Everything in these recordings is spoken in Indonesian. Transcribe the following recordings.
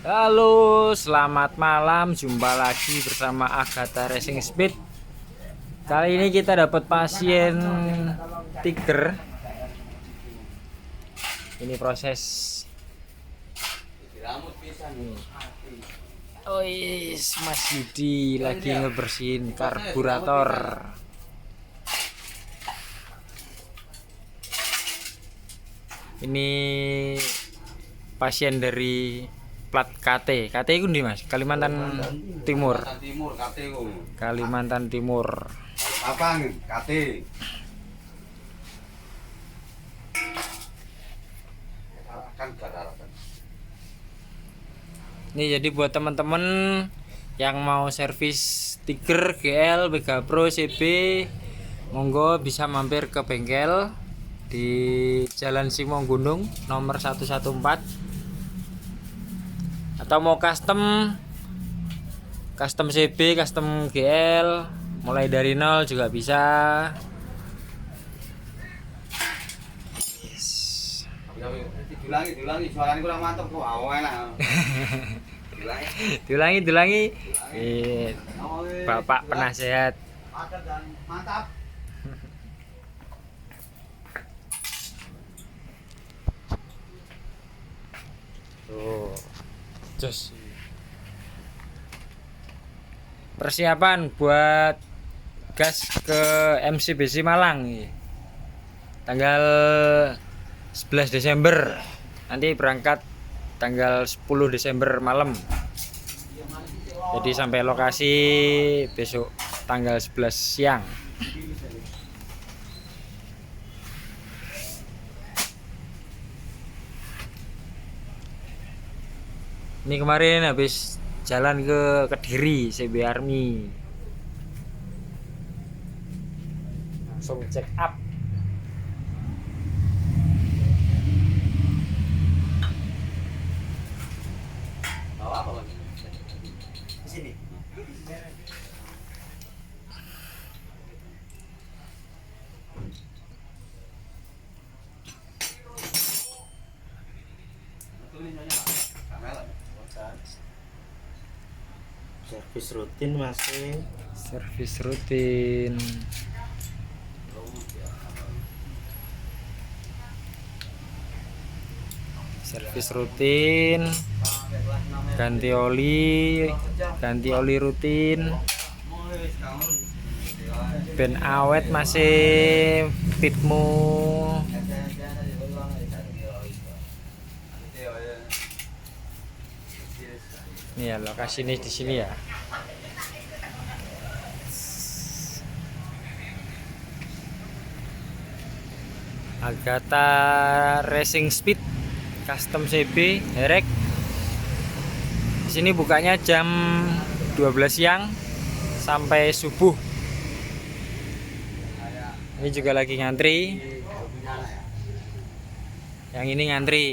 Halo, selamat malam. Jumpa lagi bersama Agatha Racing Speed. Kali ini kita dapat pasien Tiger. Ini proses. Oh, Mas Yudi lagi ngebersihin karburator. Ini pasien dari plat KT. KT itu di Mas, Kalimantan Timur. Kalimantan Timur. Apa KT? Ini jadi buat teman-teman yang mau servis Tiger, GL, Mega Pro, CB, monggo bisa mampir ke bengkel di Jalan Simong Gunung nomor 114. Atau mau custom CB, custom GL, mulai dari nol juga bisa. Diulangi suaranya kurang mantap kok awal lah. Diulangi. Bapak penasehat. Mantap. Tuh. Jos. Persiapan buat gas ke MCBC Malang nih. Tanggal 11 Desember. Nanti berangkat tanggal 10 Desember malam. Jadi sampai lokasi besok tanggal 11 siang. Ini kemarin habis jalan ke Kediri CB Army. Langsung check up. Bawa apa lagi? Di sini. Servis rutin masih. Servis rutin. Servis rutin. Ganti oli rutin. Ben awet masih fitmu. Nih ya, lokasi ini di sini ya. Agatha Racing Speed Custom CB Herek. Di sini bukanya jam 12 siang sampai subuh. Ini juga lagi ngantri. Yang ini ngantri.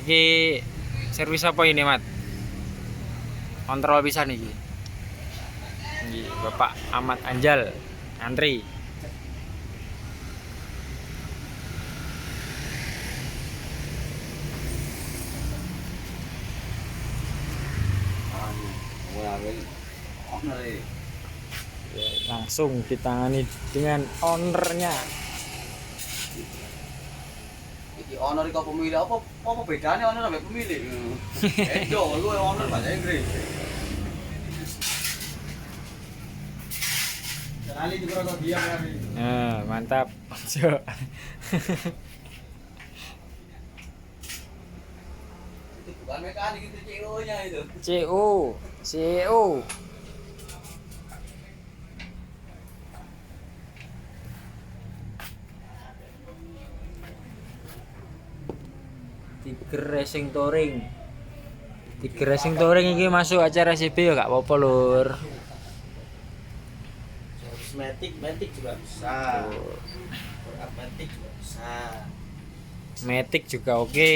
Ini servis apa ini, Mat? Kontrol pisan iki. Ini Bapak Ahmad Anjal ngantri. Langsung ditangani dengan ownernya. Iki honor kok pemilih apa bedanya honor sampai pemilih? Edo lu honor bahasa Inggris. Kenali juga kok dia kali. Nah, mantap. Itu bukan mekanik itu CEO-nya itu. CEO. Tiger Racing Touring. Tiger Racing Touring ini masuk acara CB ya gak apa-apa lur. Servis Matic juga bisa. Matic juga bisa. Matic juga oke.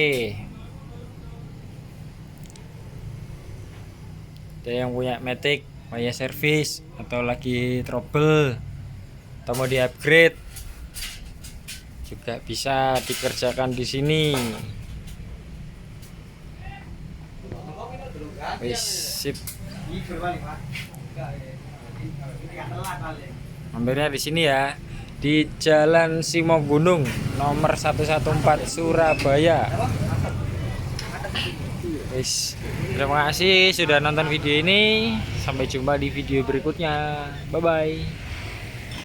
Ada yang punya Matic, punya servis atau lagi trouble atau mau di upgrade juga bisa dikerjakan di sini. Wis sip. Mampirnya di sini ya, di Jalan Simogunung nomor 114 Surabaya. Wis, terima kasih sudah nonton video ini. Sampai jumpa di video berikutnya. Bye bye.